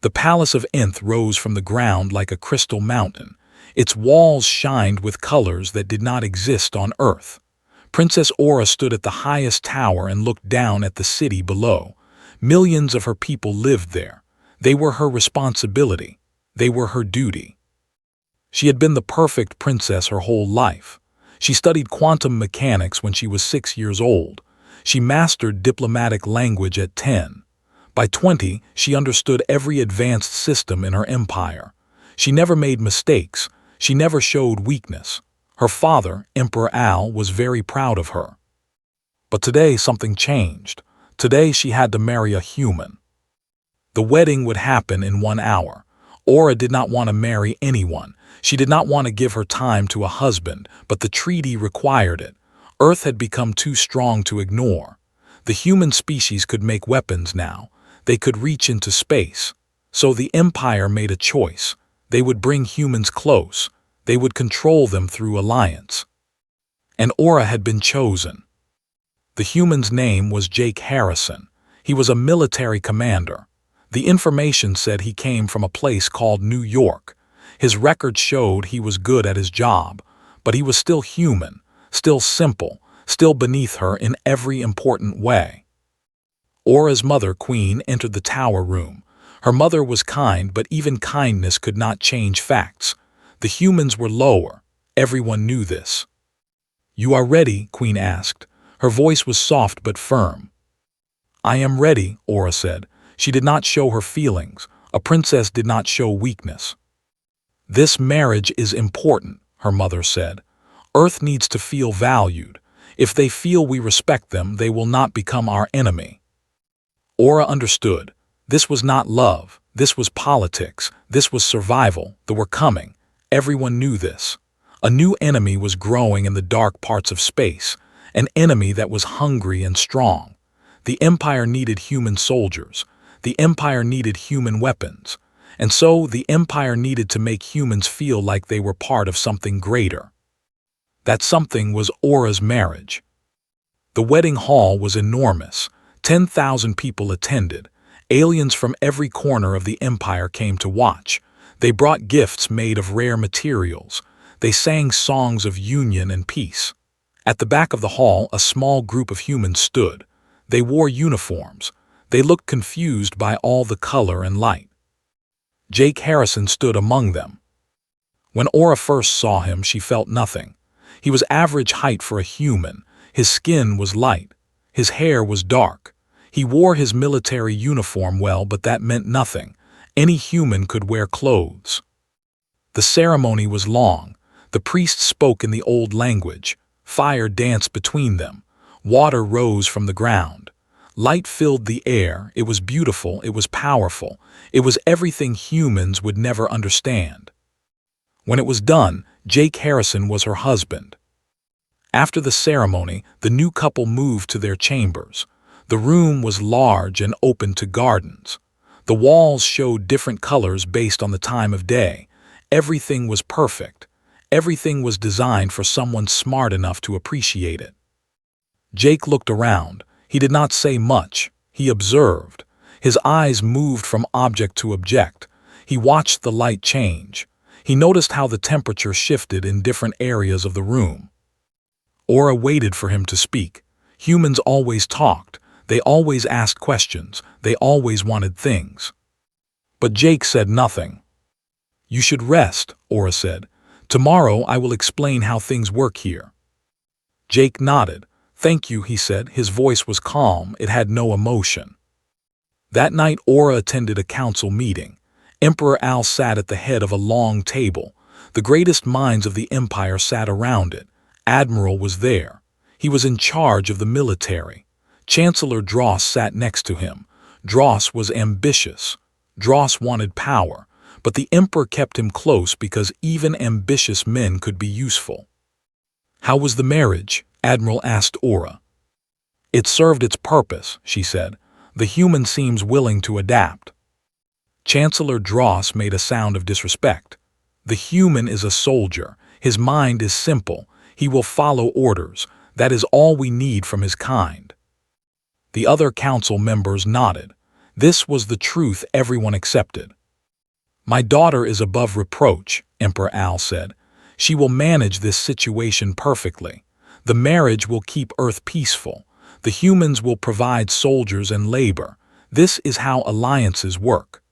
The palace of Nth rose from the ground like a crystal mountain. Its walls shined with colors that did not exist on Earth. Princess Aura stood at the highest tower and looked down at the city below. Millions of her people lived there. They were her responsibility. They were her duty. She had been the perfect princess her whole life. She studied quantum mechanics when she was 6 years old. She mastered diplomatic language at 10. By 20, she understood every advanced system in her empire. She never made mistakes. She never showed weakness. Her father, Emperor Al, was very proud of her. But today something changed. Today she had to marry a human. The wedding would happen in 1 hour. Aura did not want to marry anyone. She did not want to give her time to a husband, but the treaty required it. Earth had become too strong to ignore. The human species could make weapons now. They could reach into space. So the Empire made a choice. They would bring humans close. They would control them through alliance. And Aura had been chosen. The human's name was Jake Harrison. He was a military commander. The information said he came from a place called New York. His record showed he was good at his job, but he was still human, still simple, still beneath her in every important way. Aura's mother, Queen, entered the tower room. Her mother was kind, but even kindness could not change facts. The humans were lower. Everyone knew this. "You are ready?" Queen asked. Her voice was soft but firm. "I am ready," Aura said. She did not show her feelings. A princess did not show weakness. "This marriage is important," her mother said. "Earth needs to feel valued. If they feel we respect them, they will not become our enemy." Aura understood. This was not love. This was politics. This was survival. They were coming. Everyone knew this. A new enemy was growing in the dark parts of space, an enemy that was hungry and strong. The Empire needed human soldiers. The Empire needed human weapons. And so the Empire needed to make humans feel like they were part of something greater. That something was Aura's marriage. The wedding hall was enormous. 10,000 people attended. Aliens from every corner of the Empire came to watch. They brought gifts made of rare materials. They sang songs of union and peace. At the back of the hall, a small group of humans stood. They wore uniforms. They looked confused by all the color and light. Jake Harrison stood among them. When Aura first saw him, she felt nothing. He was average height for a human. His skin was light. His hair was dark. He wore his military uniform well, but that meant nothing. Any human could wear clothes. The ceremony was long. The priest spoke in the old language. Fire danced between them. Water rose from the ground. Light filled the air. It was beautiful. It was powerful. It was everything humans would never understand. When it was done, Jake Harrison was her husband. After the ceremony, the new couple moved to their chambers. The room was large and open to gardens. The walls showed different colors based on the time of day. Everything was perfect. Everything was designed for someone smart enough to appreciate it. Jake looked around. He did not say much. He observed. His eyes moved from object to object. He watched the light change. He noticed how the temperature shifted in different areas of the room. Aura waited for him to speak. Humans always talked. They always asked questions. They always wanted things. But Jake said nothing. "You should rest," Aura said. "Tomorrow I will explain how things work here." Jake nodded. "Thank you," he said. His voice was calm. It had no emotion. That night Aura attended a council meeting. Emperor Al sat at the head of a long table. The greatest minds of the Empire sat around it. Admiral was there. He was in charge of the military. Chancellor Dross sat next to him. Dross was ambitious. Dross wanted power, but the Emperor kept him close because even ambitious men could be useful. "How was the marriage?" Admiral asked Aura. "It served its purpose," she said. "The human seems willing to adapt." Chancellor Dross made a sound of disrespect. "The human is a soldier. His mind is simple. He will follow orders. That is all we need from his kind." The other council members nodded. This was the truth everyone accepted. "My daughter is above reproach," Emperor Al said. "She will manage this situation perfectly. The marriage will keep Earth peaceful. The humans will provide soldiers and labor. This is how alliances work."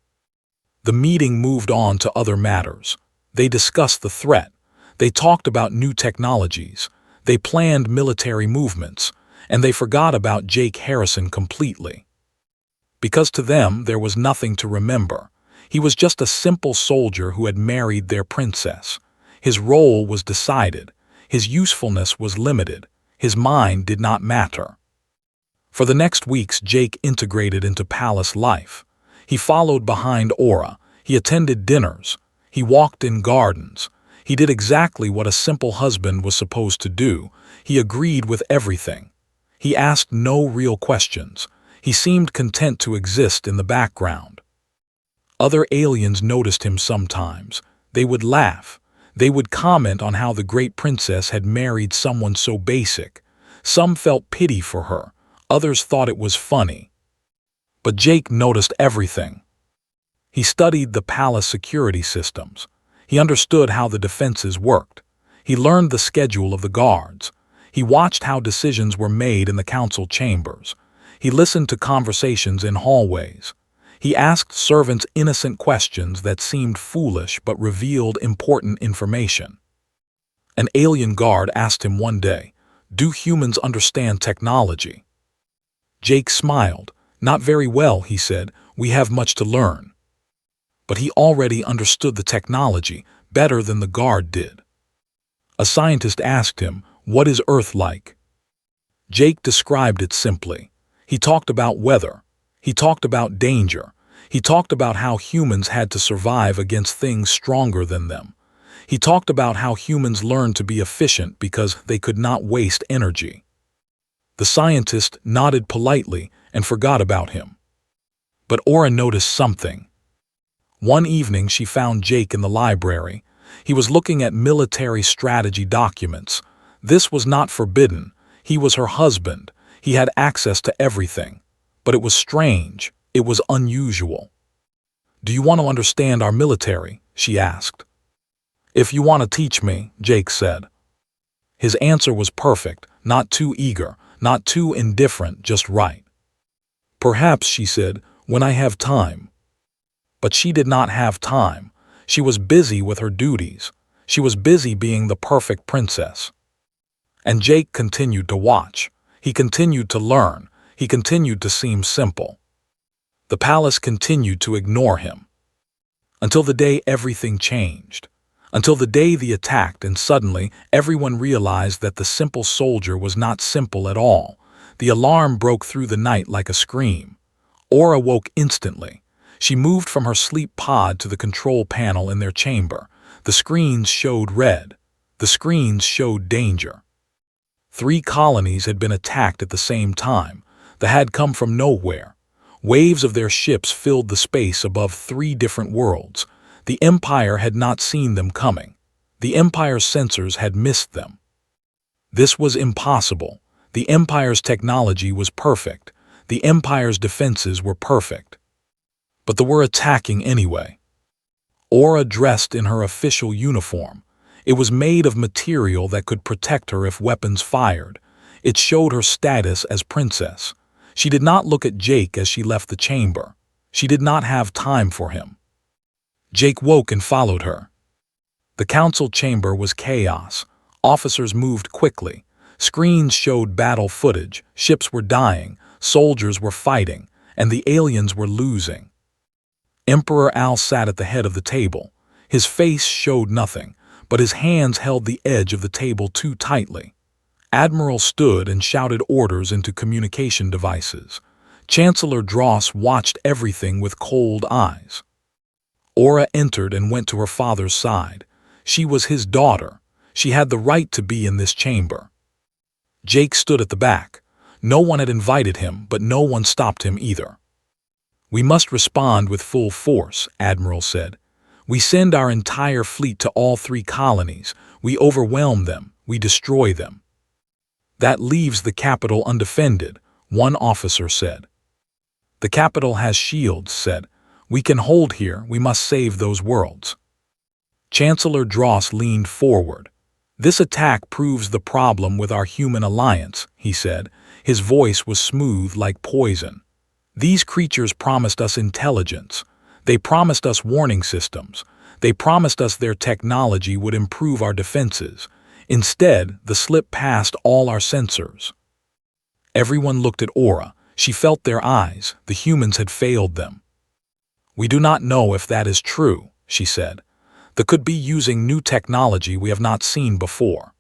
The meeting moved on to other matters. They discussed the threat. They talked about new technologies. They planned military movements. And they forgot about Jake Harrison completely. Because to them there was nothing to remember. He was just a simple soldier who had married their princess. His role was decided. His usefulness was limited. His mind did not matter. For the next weeks, Jake integrated into palace life. He followed behind Aura. He attended dinners. He walked in gardens. He did exactly what a simple husband was supposed to do. He agreed with everything. He asked no real questions. He seemed content to exist in the background. Other aliens noticed him sometimes. They would laugh. They would comment on how the great princess had married someone so basic. Some felt pity for her. Others thought it was funny. But Jake noticed everything. He studied the palace security systems. He understood how the defenses worked. He learned the schedule of the guards. He watched how decisions were made in the council chambers. He listened to conversations in hallways. He asked servants innocent questions that seemed foolish but revealed important information. An alien guard asked him one day, "Do humans understand technology?" Jake smiled. "Not very well," he said. "We have much to learn." But he already understood the technology better than the guard did. A scientist asked him, "What is Earth like?" Jake described it simply. He talked about weather. He talked about danger. He talked about how humans had to survive against things stronger than them. He talked about how humans learned to be efficient because they could not waste energy. The scientist nodded politely and forgot about him. But Aura noticed something. One evening she found Jake in the library. He was looking at military strategy documents. This was not forbidden. He was her husband. He had access to everything. But it was strange. It was unusual. "Do you want to understand our military?" she asked. "If you want to teach me," Jake said. His answer was perfect, not too eager, not too indifferent, just right. "Perhaps," she said, "when I have time." But she did not have time. She was busy with her duties. She was busy being the perfect princess. And Jake continued to watch. He continued to learn. He continued to seem simple. The palace continued to ignore him. Until the day everything changed. Until the day they attacked, and suddenly everyone realized that the simple soldier was not simple at all. The alarm broke through the night like a scream. Aura woke instantly. She moved from her sleep pod to the control panel in their chamber. The screens showed red. The screens showed danger. 3 colonies had been attacked at the same time. They had come from nowhere. Waves of their ships filled the space above 3 different worlds. The Empire had not seen them coming. The Empire's sensors had missed them. This was impossible. The Empire's technology was perfect. The Empire's defenses were perfect. But they were attacking anyway. Aura dressed in her official uniform. It was made of material that could protect her if weapons fired. It showed her status as princess. She did not look at Jake as she left the chamber. She did not have time for him. Jake woke and followed her. The council chamber was chaos. Officers moved quickly. Screens showed battle footage. Ships were dying. Soldiers were fighting. And the aliens were losing. Emperor Al sat at the head of the table. His face showed nothing, but his hands held the edge of the table too tightly. Admiral stood and shouted orders into communication devices. Chancellor Dross watched everything with cold eyes. Aura entered and went to her father's side. She was his daughter. She had the right to be in this chamber. Jake stood at the back. No one had invited him, but no one stopped him either. "We must respond with full force," Admiral said. "We send our entire fleet to all 3 colonies. We overwhelm them. We destroy them." "That leaves the capital undefended," one officer said. The capital has shields, said. We can hold here, we must save those worlds. Chancellor Dross leaned forward. This attack proves the problem with our human alliance, he said. His voice was smooth like poison. These creatures promised us intelligence. They promised us warning systems. They promised us their technology would improve our defenses. Instead, the slip passed all our sensors. Everyone looked at Aura. She felt their eyes. The humans had failed them. We do not know if that is true, she said. They could be using new technology we have not seen before.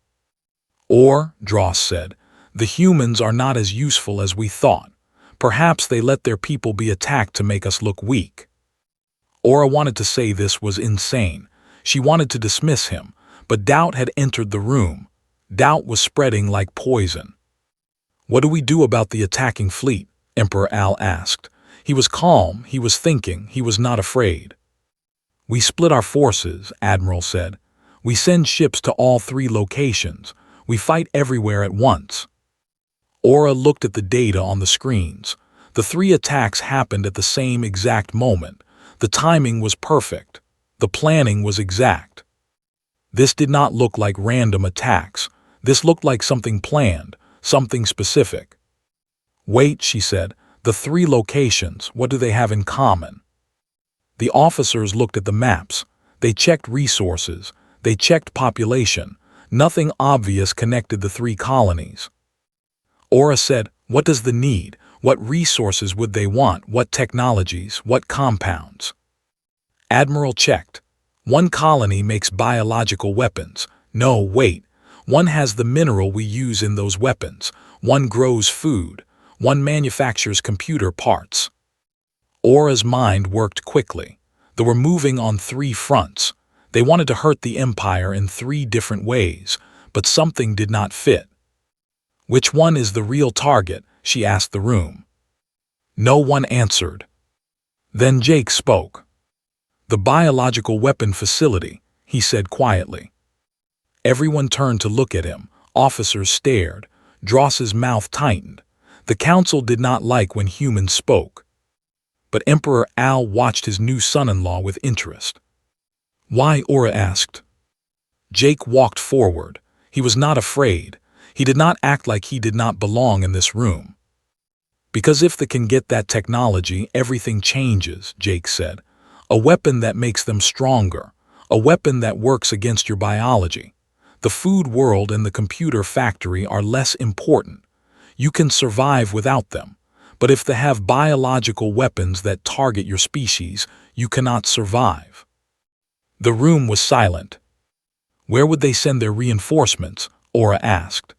Or, Dross said, the humans are not as useful as we thought. Perhaps they let their people be attacked to make us look weak. Aura wanted to say this was insane. She wanted to dismiss him, but doubt had entered the room. Doubt was spreading like poison. What do we do about the attacking fleet? Emperor Al asked. He was calm, he was thinking, he was not afraid. We split our forces, Admiral said. We send ships to all 3 locations. We fight everywhere at once. Aura looked at the data on the screens. The 3 attacks happened at the same exact moment. The timing was perfect. The planning was exact. This did not look like random attacks. This looked like something planned, something specific. Wait, she said. The 3 locations, what do they have in common? The officers looked at the maps. They checked resources. They checked population. Nothing obvious connected the 3 colonies. Aura said, what does the need? What resources would they want? What technologies? What compounds? Admiral checked. One colony makes biological weapons. No, wait. One has the mineral we use in those weapons. One grows food. One manufactures computer parts. Aura's mind worked quickly. They were moving on 3 fronts. They wanted to hurt the Empire in 3 different ways, but something did not fit. Which one is the real target? She asked the room. No one answered. Then Jake spoke. The biological weapon facility, he said quietly. Everyone turned to look at him. Officers stared. Dross's mouth tightened. The council did not like when humans spoke. But Emperor Al watched his new son-in-law with interest. Why? Aura asked. Jake walked forward. He was not afraid. He did not act like he did not belong in this room. Because if they can get that technology, everything changes, Jake said. A weapon that makes them stronger. A weapon that works against your biology. The food world and the computer factory are less important. You can survive without them. But if they have biological weapons that target your species, you cannot survive. The room was silent. Where would they send their reinforcements? Aura asked.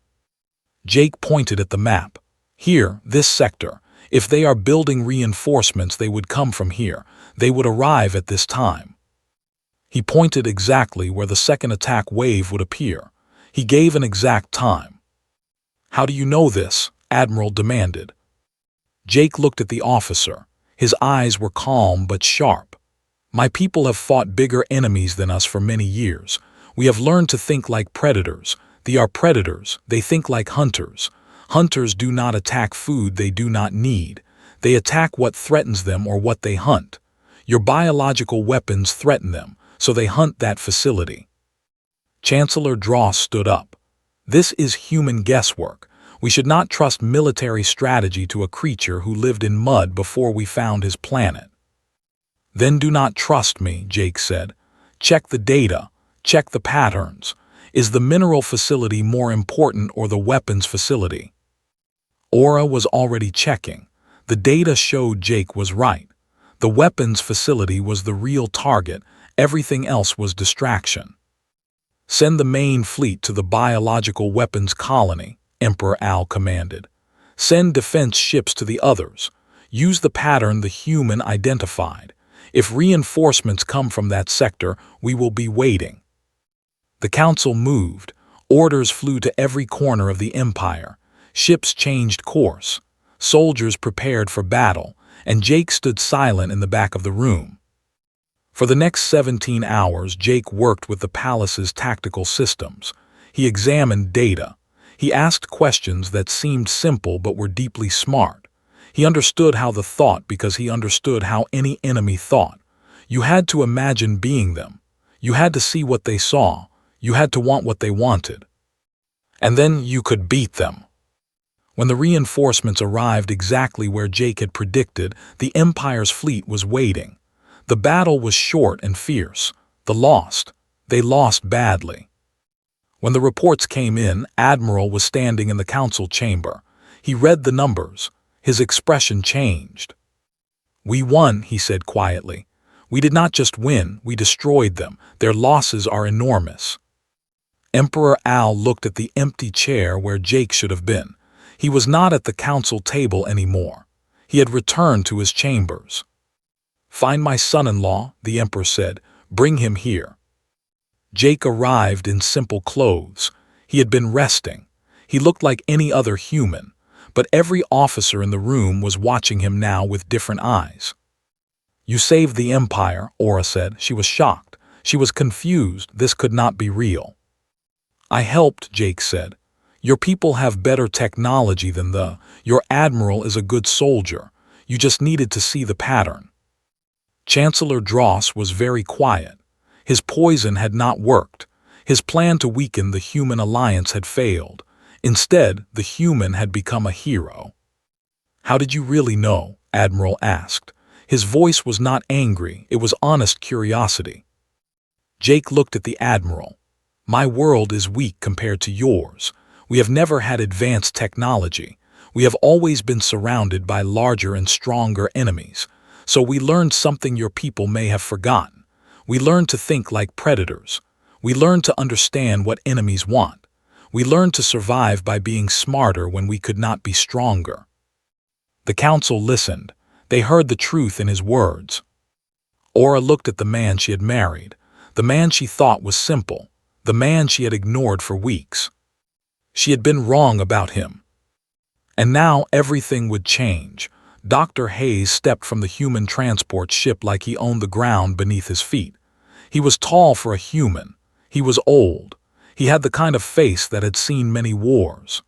Jake pointed at the map. Here, this sector. If they are building reinforcements, they would come from here. They would arrive at this time. He pointed exactly where the second attack wave would appear. He gave an exact time. How do you know this? Admiral demanded. Jake looked at the officer. His eyes were calm but sharp. My people have fought bigger enemies than us for many years. We have learned to think like predators. They are predators. They think like hunters. Hunters do not attack food they do not need. They attack what threatens them or what they hunt. Your biological weapons threaten them, so they hunt that facility. Chancellor Dross stood up. This is human guesswork. We should not trust military strategy to a creature who lived in mud before we found his planet. Then do not trust me, Jake said. Check the data. Check the patterns. Is the mineral facility more important or the weapons facility? Aura was already checking. The data showed Jake was right. The weapons facility was the real target. Everything else was distraction. Send the main fleet to the biological weapons colony, Emperor Al commanded. Send defense ships to the others. Use the pattern the human identified. If reinforcements come from that sector, we will be waiting. The council moved. Orders flew to every corner of the empire. Ships changed course. Soldiers prepared for battle, and Jake stood silent in the back of the room. For the next 17 hours, Jake worked with the palace's tactical systems. He examined data. He asked questions that seemed simple but were deeply smart. He understood how they thought because he understood how any enemy thought. You had to imagine being them. You had to see what they saw. You had to want what they wanted. And then you could beat them. When the reinforcements arrived exactly where Jake had predicted, the Empire's fleet was waiting. The battle was short and fierce. They lost badly. When the reports came in, Admiral was standing in the council chamber. He read the numbers. His expression changed. "We won," he said quietly. "We did not just win, we destroyed them. Their losses are enormous." Emperor Al looked at the empty chair where Jake should have been. He was not at the council table anymore. He had returned to his chambers. "Find my son-in-law," the emperor said. "Bring him here." Jake arrived in simple clothes. He had been resting. He looked like any other human, but every officer in the room was watching him now with different eyes. "You saved the Empire," Aura said. She was shocked. She was confused. This could not be real. "I helped," Jake said. "Your people have better technology than your admiral is a good soldier. You just needed to see the pattern." Chancellor Dross was very quiet. His poison had not worked. His plan to weaken the human alliance had failed. Instead, the human had become a hero. "How did you really know?" Admiral asked. His voice was not angry, it was honest curiosity. Jake looked at the Admiral. "My world is weak compared to yours. We have never had advanced technology. We have always been surrounded by larger and stronger enemies. So we learned something your people may have forgotten. We learned to think like predators. We learned to understand what enemies want. We learned to survive by being smarter when we could not be stronger." The council listened. They heard the truth in his words. Aura looked at the man she had married, the man she thought was simple, the man she had ignored for weeks. She had been wrong about him. And now everything would change. Dr. Hayes stepped from the human transport ship like he owned the ground beneath his feet. He was tall for a human. He was old. He had the kind of face that had seen many wars.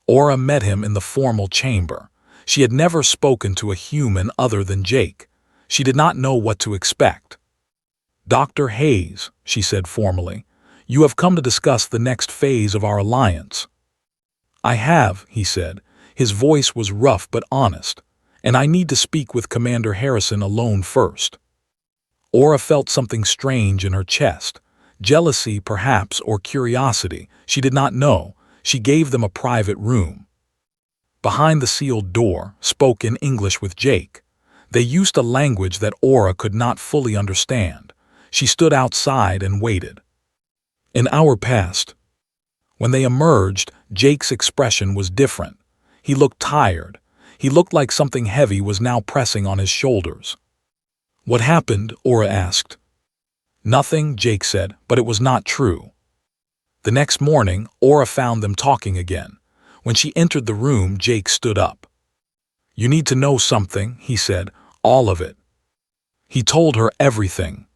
Aura met him in the formal chamber. She had never spoken to a human other than Jake. She did not know what to expect. "Dr. Hayes," she said formally, "you have come to discuss the next phase of our alliance." "I have," he said. His voice was rough but honest. "And I need to speak with Commander Harrison alone first." Aura felt something strange in her chest. Jealousy, perhaps, or curiosity. She did not know. She gave them a private room. Behind the sealed door, spoke in English with Jake. They used a language that Aura could not fully understand. She stood outside and waited. An hour passed. When they emerged, Jake's expression was different. He looked tired. He looked like something heavy was now pressing on his shoulders. "What happened?" Aura asked. "Nothing," Jake said, but it was not true. The next morning, Aura found them talking again. When she entered the room, Jake stood up. "You need to know something," he said, "all of it." He told her everything.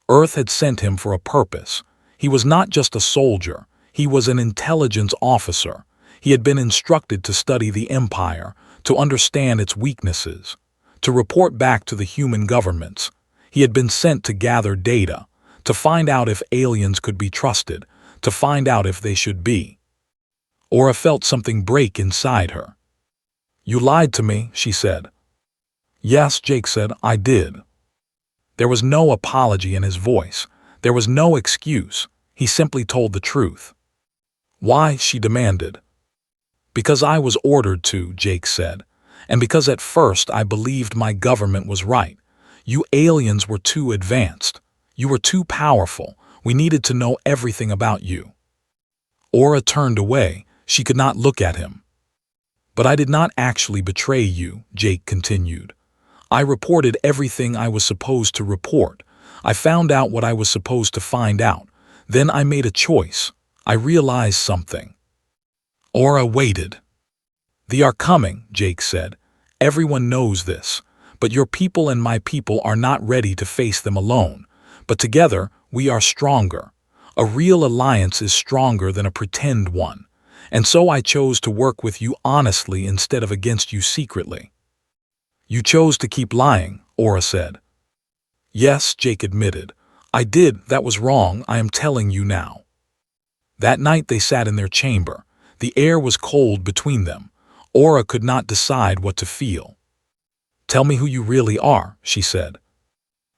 Earth had sent him for a purpose. He was not just a soldier. He was an intelligence officer. He had been instructed to study the Empire, to understand its weaknesses, to report back to the human governments. He had been sent to gather data, to find out if aliens could be trusted, to find out if they should be. Aura felt something break inside her. "You lied to me," she said. "Yes," Jake said, "I did." There was no apology in his voice. There was no excuse. He simply told the truth. "Why?" she demanded. "Because I was ordered to," Jake said. "And because at first I believed my government was right. You aliens were too advanced. You were too powerful. We needed to know everything about you." Aura turned away. She could not look at him. "But I did not actually betray you," Jake continued. "I reported everything I was supposed to report. I found out what I was supposed to find out. Then I made a choice. I realized something." Aura waited. "They are coming," Jake said. "Everyone knows this. But your people and my people are not ready to face them alone. But together, we are stronger. A real alliance is stronger than a pretend one. And so I chose to work with you honestly instead of against you secretly." "You chose to keep lying," Aura said. "Yes," Jake admitted. "I did. That was wrong. I am telling you now." That night they sat in their chamber. The air was cold between them. Aura could not decide what to feel. "Tell me who you really are," she said.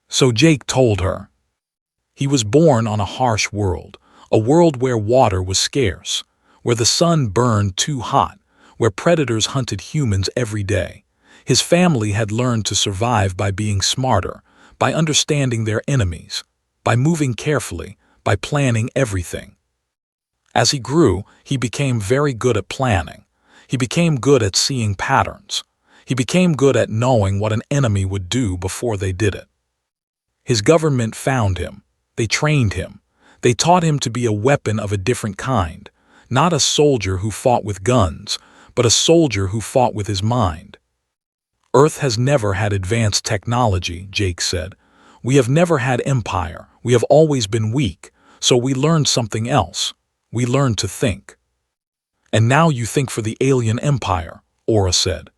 So Jake told her. He was born on a harsh world, a world where water was scarce, where the sun burned too hot, where predators hunted humans every day. His family had learned to survive by being smarter, by understanding their enemies, by moving carefully, by planning everything. As he grew, he became very good at planning. He became good at seeing patterns. He became good at knowing what an enemy would do before they did it. His government found him. They trained him. They taught him to be a weapon of a different kind, not a soldier who fought with guns, but a soldier who fought with his mind. "Earth has never had advanced technology," Jake said. "We have never had empire. We have always been weak, so we learned something else. We learned to think." "And now you think for the alien empire," Aura said.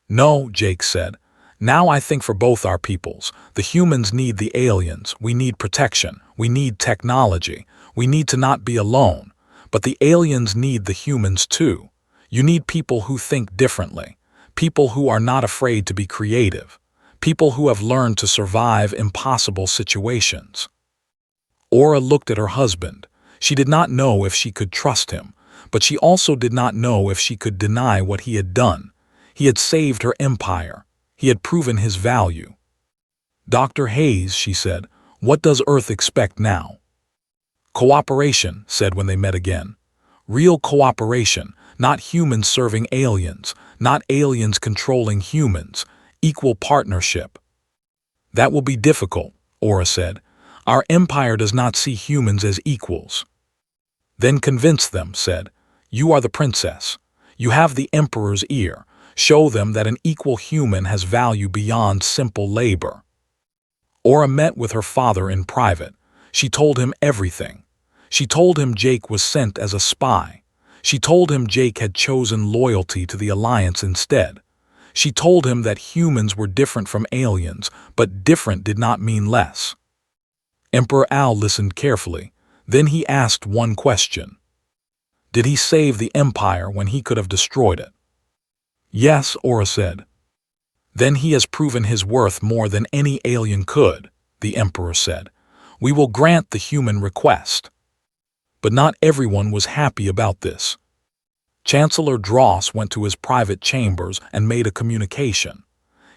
"No," Jake said. "Now I think for both our peoples. The humans need the aliens. We need protection. We need technology. We need to not be alone. But the aliens need the humans too. You need people who think differently. People who are not afraid to be creative. People who have learned to survive impossible situations." Aura looked at her husband. She did not know if she could trust him, but she also did not know if she could deny what he had done. He had saved her empire. He had proven his value. "Dr. Hayes," she said, "what does Earth expect now?" "Cooperation," said when they met again. "Real cooperation, not humans serving aliens, not aliens controlling humans, equal partnership." "That will be difficult," Aura said. "Our empire does not see humans as equals." "Then convince them," said. "You are the princess. You have the emperor's ear. Show them that an equal human has value beyond simple labor." Aura met with her father in private. She told him everything. She told him Jake was sent as a spy. She told him Jake had chosen loyalty to the Alliance instead. She told him that humans were different from aliens, but different did not mean less. Emperor Al listened carefully. Then he asked one question. Did he save the Empire when he could have destroyed it? "Yes," Aura said. "Then he has proven his worth more than any alien could," the Emperor said. "We will grant the human request." But not everyone was happy about this. Chancellor Dross went to his private chambers and made a communication.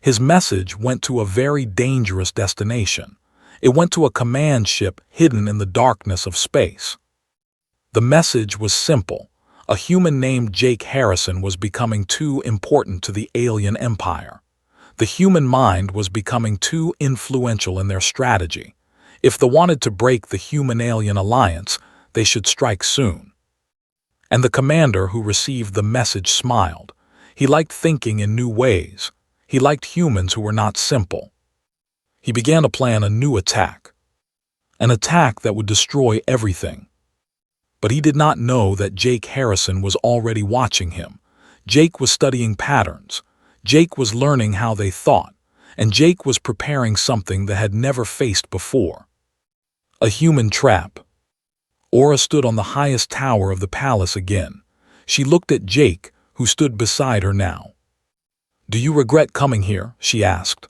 His message went to a very dangerous destination. It went to a command ship hidden in the darkness of space. The message was simple. A human named Jake Harrison was becoming too important to the alien empire. The human mind was becoming too influential in their strategy. If they wanted to break the human-alien alliance, they should strike soon. And the commander who received the message smiled. He liked thinking in new ways. He liked humans who were not simple. He began to plan a new attack. An attack that would destroy everything. But he did not know that Jake Harrison was already watching him. Jake was studying patterns. Jake was learning how they thought. And Jake was preparing something that had never faced before. A human trap. Aura stood on the highest tower of the palace again. She looked at Jake, who stood beside her now. "Do you regret coming here?" she asked.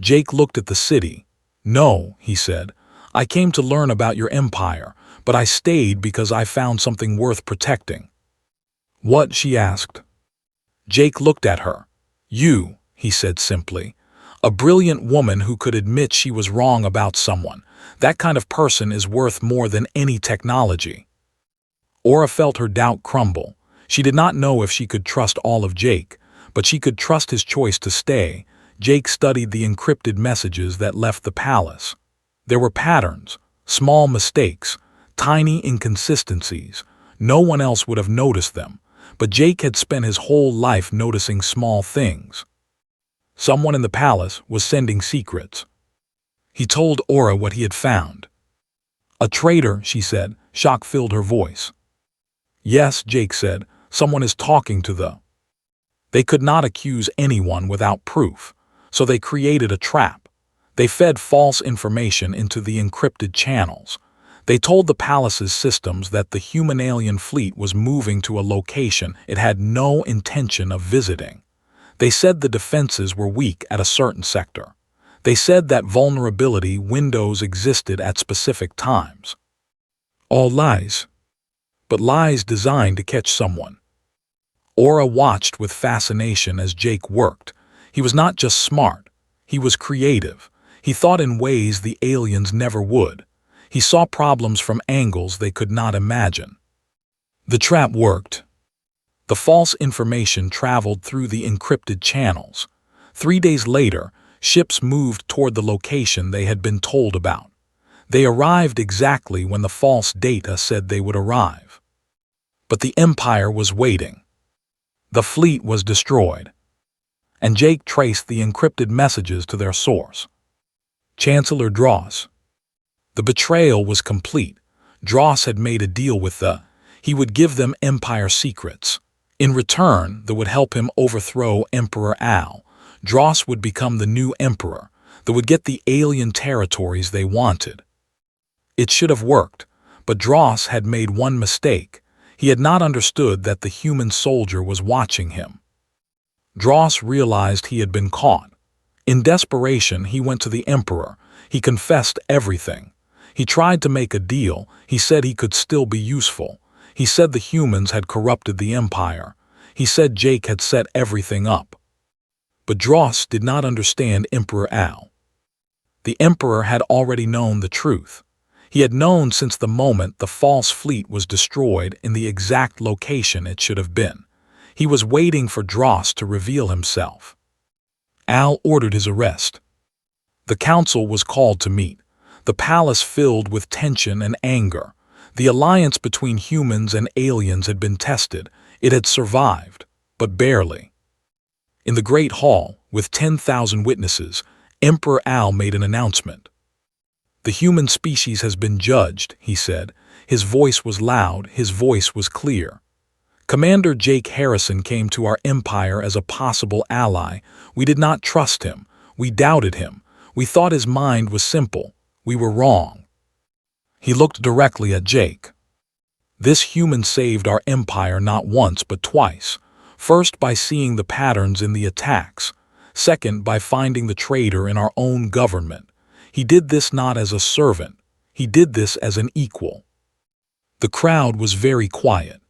Jake looked at the city. "No," he said. "I came to learn about your empire, but I stayed because I found something worth protecting." "What?" she asked. Jake looked at her. "You," he said simply. "A brilliant woman who could admit she was wrong about someone. That kind of person is worth more than any technology." Aura felt her doubt crumble. She did not know if she could trust all of Jake, but she could trust his choice to stay. Jake studied the encrypted messages that left the palace. There were patterns, small mistakes, tiny inconsistencies. No one else would have noticed them, but Jake had spent his whole life noticing small things. Someone in the palace was sending secrets. He told Aura what he had found. "A traitor," she said. Shock filled her voice. Yes, Jake said, someone is talking to the... They could not accuse anyone without proof, so they created a trap. They fed false information into the encrypted channels. They told the palace's systems that the human alien fleet was moving to a location it had no intention of visiting. They said the defenses were weak at a certain sector. They said that vulnerability windows existed at specific times. All lies. But lies designed to catch someone. Aura watched with fascination as Jake worked. He was not just smart. He was creative. He thought in ways the aliens never would. He saw problems from angles they could not imagine. The trap worked. The false information traveled through the encrypted channels. 3 days later, ships moved toward the location they had been told about. They arrived exactly when the false data said they would arrive. But the Empire was waiting. The fleet was destroyed. And Jake traced the encrypted messages to their source. Chancellor Dross. The betrayal was complete. Dross had made a deal with he would give them Empire secrets. In return, that would help him overthrow Emperor Al. Dross would become the new emperor, that would get the alien territories they wanted. It should have worked, but Dross had made one mistake. He had not understood that the human soldier was watching him. Dross realized he had been caught. In desperation, he went to the emperor. He confessed everything. He tried to make a deal. He said he could still be useful. He said the humans had corrupted the Empire. He said Jake had set everything up. But Dross did not understand Emperor Al. The Emperor had already known the truth. He had known since the moment the false fleet was destroyed in the exact location it should have been. He was waiting for Dross to reveal himself. Al ordered his arrest. The council was called to meet. The palace filled with tension and anger. The alliance between humans and aliens had been tested. It had survived, but barely. In the Great Hall, with 10,000 witnesses, Emperor Al made an announcement. The human species has been judged, he said. His voice was loud, his voice was clear. Commander Jake Harrison came to our empire as a possible ally. We did not trust him. We doubted him. We thought his mind was simple. We were wrong. He looked directly at Jake. This human saved our empire not once but twice. First, by seeing the patterns in the attacks. Second, by finding the traitor in our own government. He did this not as a servant. He did this as an equal. The crowd was very quiet.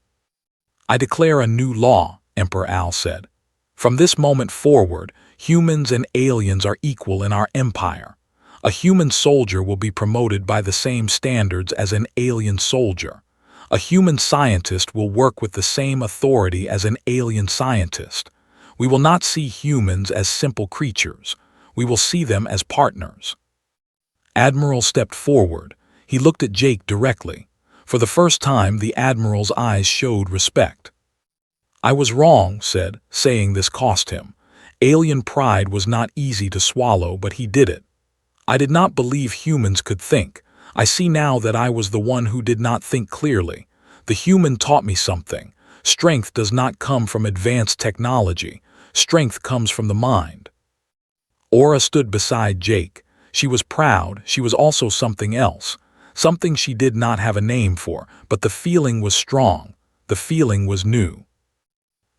I declare a new law, Emperor Al said. From this moment forward, humans and aliens are equal in our empire. A human soldier will be promoted by the same standards as an alien soldier. A human scientist will work with the same authority as an alien scientist. We will not see humans as simple creatures. We will see them as partners. Admiral stepped forward. He looked at Jake directly. For the first time, the Admiral's eyes showed respect. I was wrong, saying this cost him. Alien pride was not easy to swallow, but he did it. I did not believe humans could think. I see now that I was the one who did not think clearly. The human taught me something. Strength does not come from advanced technology. Strength comes from the mind. Aura stood beside Jake. She was proud. She was also something else. Something she did not have a name for, but the feeling was strong. The feeling was new.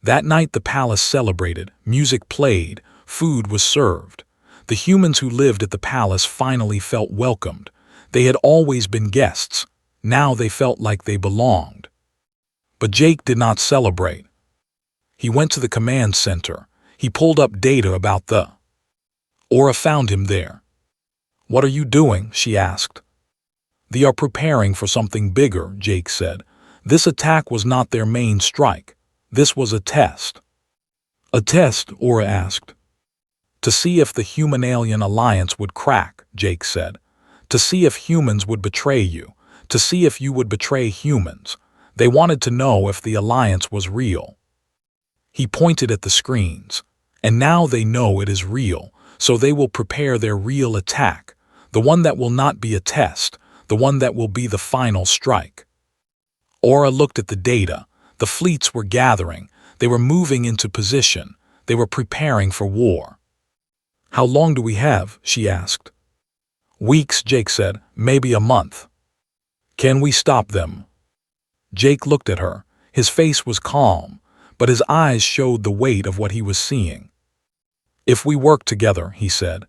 That night the palace celebrated. Music played. Food was served. The humans who lived at the palace finally felt welcomed. They had always been guests. Now they felt like they belonged. But Jake did not celebrate. He went to the command center. He pulled up data about the... Aura found him there. What are you doing? She asked. They are preparing for something bigger, Jake said. This attack was not their main strike. This was a test. A test? Aura asked. To see if the human-alien alliance would crack, Jake said. To see if humans would betray you. To see if you would betray humans. They wanted to know if the alliance was real. He pointed at the screens. And now they know it is real, so they will prepare their real attack. The one that will not be a test. The one that will be the final strike. Aura looked at the data. The fleets were gathering. They were moving into position. They were preparing for war. "How long do we have?" she asked. "Weeks," Jake said. "Maybe a month." "Can we stop them?" Jake looked at her. His face was calm, but his eyes showed the weight of what he was seeing. "If we work together," he said.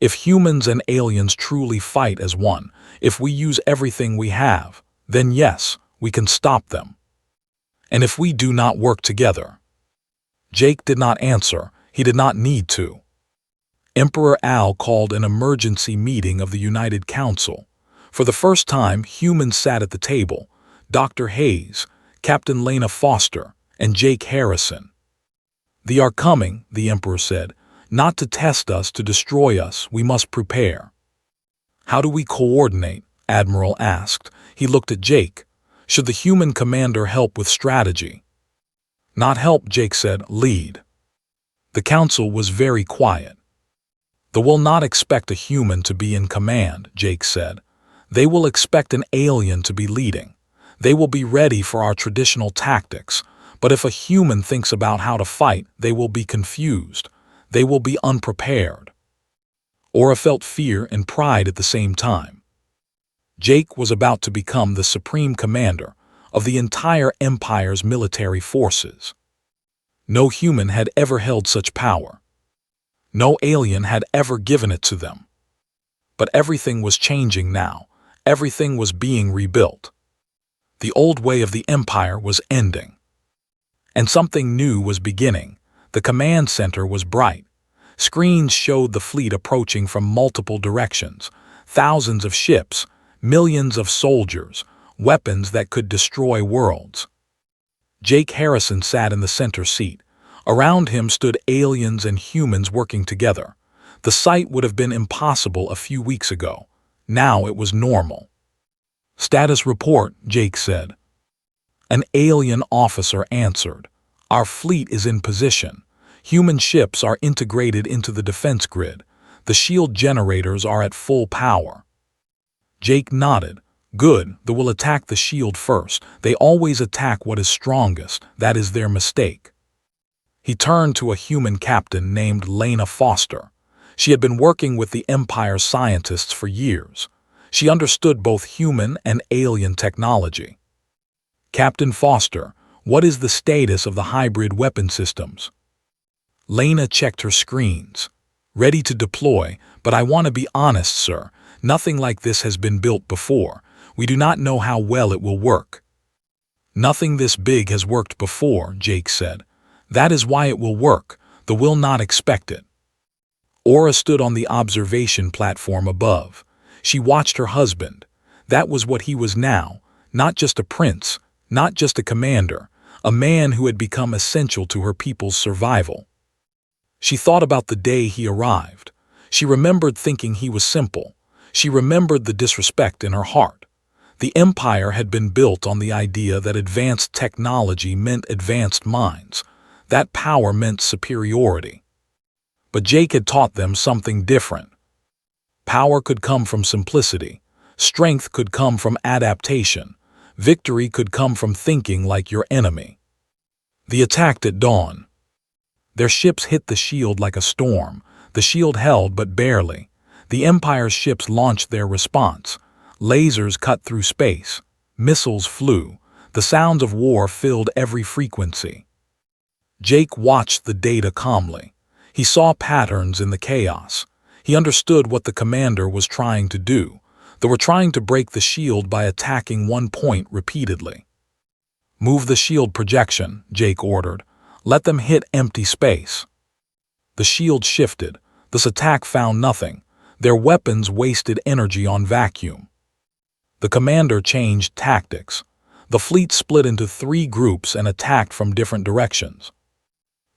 "If humans and aliens truly fight as one, if we use everything we have, then yes, we can stop them. And if we do not work together—" Jake did not answer. He did not need to. Emperor Al called an emergency meeting of the United Council. For the first time, humans sat at the table: Dr. Hayes, Captain Lena Foster, and Jake Harrison. "They are coming," the Emperor said. "Not to test us, to destroy us. We must prepare." "How do we coordinate?" Admiral asked. He looked at Jake. "Should the human commander help with strategy?" "Not help," Jake said. "Lead." The council was very quiet. "They will not expect a human to be in command," Jake said. "They will expect an alien to be leading. They will be ready for our traditional tactics, but if a human thinks about how to fight, they will be confused. They will be unprepared." Aura felt fear and pride at the same time. Jake was about to become the supreme commander of the entire Empire's military forces. No human had ever held such power. No alien had ever given it to them. But everything was changing now. Everything was being rebuilt. The old way of the Empire was ending. And something new was beginning. The command center was bright. Screens showed the fleet approaching from multiple directions. Thousands of ships, millions of soldiers, weapons that could destroy worlds. Jake Harrison sat in the center seat. Around him stood aliens and humans working together. The sight would have been impossible a few weeks ago. Now it was normal. "Status report," Jake said. An alien officer answered. "Our fleet is in position. Human ships are integrated into the defense grid. The shield generators are at full power." Jake nodded. "Good, they will attack the shield first. They always attack what is strongest. That is their mistake." He turned to a human captain named Lena Foster. She had been working with the Empire scientists for years. She understood both human and alien technology. "Captain Foster, what is the status of the hybrid weapon systems?" Lena checked her screens. "Ready to deploy, but I want to be honest, sir. Nothing like this has been built before. We do not know how well it will work." "Nothing this big has worked before," Jake said. "That is why it will work. They will not expect it." Aura stood on the observation platform above. She watched her husband. That was what he was now, not just a prince, not just a commander, a man who had become essential to her people's survival. She thought about the day he arrived. She remembered thinking he was simple. She remembered the disrespect in her heart. The Empire had been built on the idea that advanced technology meant advanced minds. That power meant superiority. But Jake had taught them something different. Power could come from simplicity. Strength could come from adaptation. Victory could come from thinking like your enemy. They attacked at dawn. Their ships hit the shield like a storm. The shield held, but barely. The Empire's ships launched their response. Lasers cut through space. Missiles flew. The sounds of war filled every frequency. Jake watched the data calmly. He saw patterns in the chaos. He understood what the commander was trying to do. They were trying to break the shield by attacking one point repeatedly. "Move the shield projection," Jake ordered. "Let them hit empty space." The shield shifted. This attack found nothing. Their weapons wasted energy on vacuum. The commander changed tactics. The fleet split into 3 groups and attacked from different directions.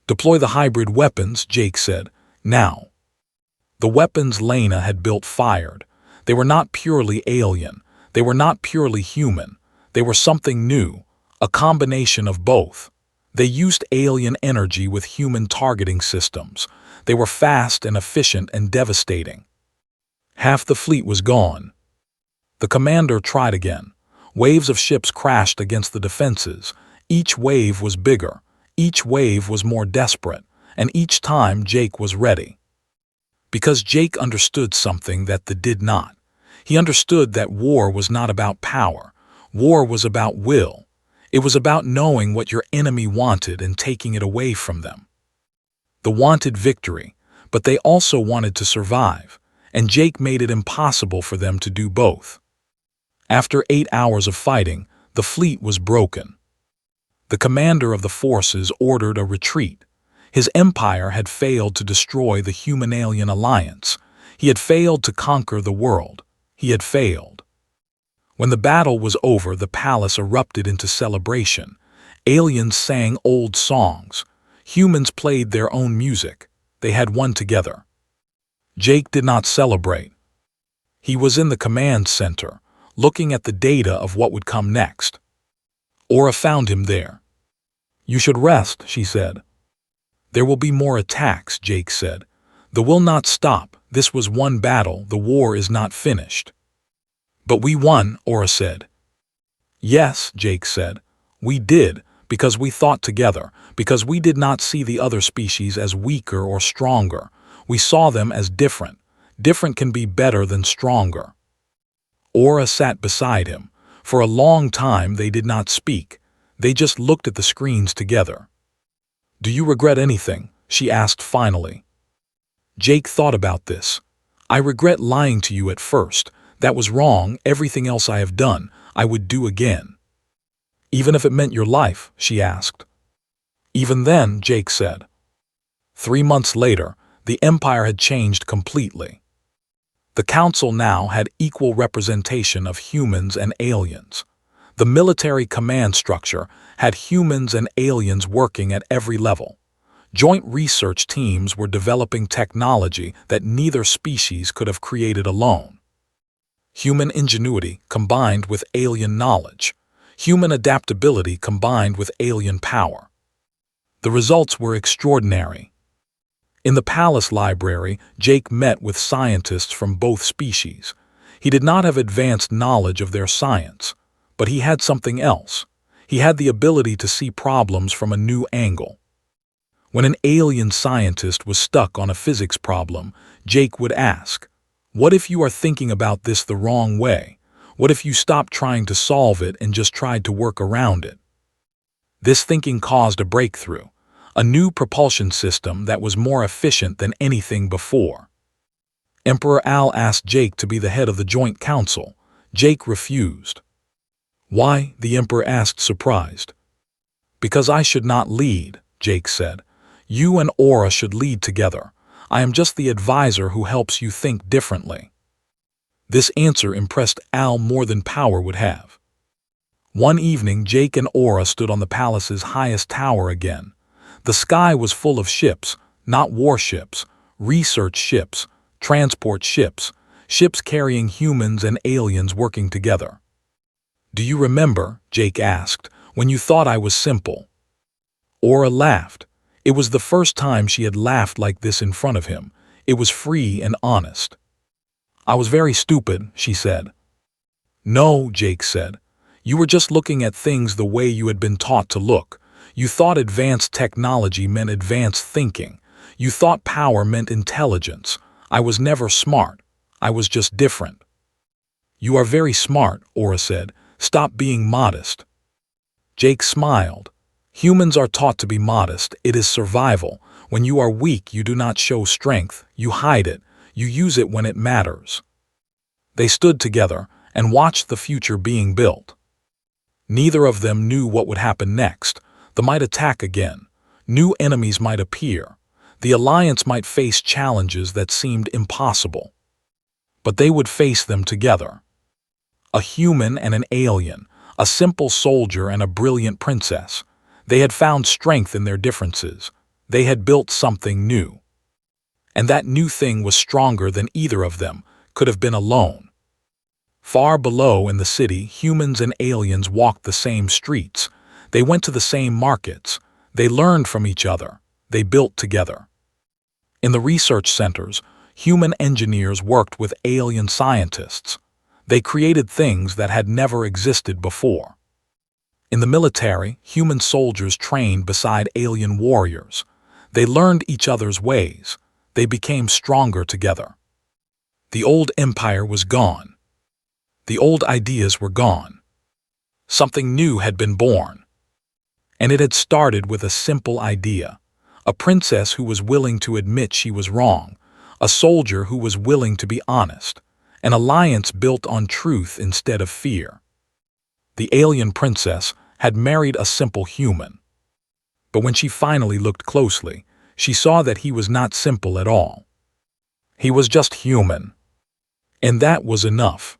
"Deploy the hybrid weapons," Jake said. "Now." The weapons Lena had built fired. They were not purely alien. They were not purely human. They were something new, a combination of both. They used alien energy with human targeting systems. They were fast and efficient and devastating. Half the fleet was gone. The commander tried again. Waves of ships crashed against the defenses. Each wave was bigger, each wave was more desperate, and each time Jake was ready. Because Jake understood something that they did not. He understood that war was not about power. War was about will. It was about knowing what your enemy wanted and taking it away from them. They wanted victory, but they also wanted to survive, and Jake made it impossible for them to do both. After 8 hours of fighting, the fleet was broken. The commander of the forces ordered a retreat. His empire had failed to destroy the human-alien alliance. He had failed to conquer the world. He had failed. When the battle was over, the palace erupted into celebration. Aliens sang old songs. Humans played their own music. They had won together. Jake did not celebrate. He was in the command center, looking at the data of what would come next. Aura found him there. "You should rest," she said. "There will be more attacks," Jake said. "They will not stop. This was one battle. The war is not finished." "But we won," Aura said. "Yes," Jake said. "We did, because we thought together, because we did not see the other species as weaker or stronger. We saw them as different. Different can be better than stronger." Aura sat beside him. For a long time they did not speak. They just looked at the screens together. "Do you regret anything?" she asked finally. Jake thought about this. "I regret lying to you at first. That was wrong. Everything else I have done, I would do again." "Even if it meant your life?" she asked. "Even then," Jake said. 3 months later, the Empire had changed completely. The Council now had equal representation of humans and aliens. The military command structure had humans and aliens working at every level. Joint research teams were developing technology that neither species could have created alone. Human ingenuity combined with alien knowledge. Human adaptability combined with alien power. The results were extraordinary. In the palace library, Jake met with scientists from both species. He did not have advanced knowledge of their science, but he had something else. He had the ability to see problems from a new angle. When an alien scientist was stuck on a physics problem, Jake would ask, "What if you are thinking about this the wrong way? What if you stopped trying to solve it and just tried to work around it?" This thinking caused a breakthrough, a new propulsion system that was more efficient than anything before. Emperor Al asked Jake to be the head of the Joint Council. Jake refused. "Why?" the Emperor asked, surprised. "Because I should not lead," Jake said. "You and Aura should lead together. I am just the advisor who helps you think differently." This answer impressed Al more than power would have. One evening, Jake and Aura stood on the palace's highest tower again. The sky was full of ships, not warships, research ships, transport ships, ships carrying humans and aliens working together. "Do you remember," Jake asked, "when you thought I was simple?" Aura laughed. It was the first time she had laughed like this in front of him. It was free and honest. "I was very stupid," she said. "No," Jake said. "You were just looking at things the way you had been taught to look. You thought advanced technology meant advanced thinking. You thought power meant intelligence. I was never smart. I was just different." "You are very smart," Aura said. "Stop being modest." Jake smiled. "Humans are taught to be modest. It is survival. When you are weak, you do not show strength. You hide it. You use it when it matters." They stood together and watched the future being built. Neither of them knew what would happen next. They might attack again. New enemies might appear. The Alliance might face challenges that seemed impossible. But they would face them together. A human and an alien, a simple soldier and a brilliant princess. They had found strength in their differences. They had built something new. And that new thing was stronger than either of them could have been alone. Far below in the city, humans and aliens walked the same streets. They went to the same markets. They learned from each other. They built together. In the research centers, human engineers worked with alien scientists. They created things that had never existed before. In the military, human soldiers trained beside alien warriors. They learned each other's ways. They became stronger together. The old empire was gone. The old ideas were gone. Something new had been born. And it had started with a simple idea. A princess who was willing to admit she was wrong. A soldier who was willing to be honest. An alliance built on truth instead of fear. The alien princess had married a simple human. But when she finally looked closely, she saw that he was not simple at all. He was just human. And that was enough.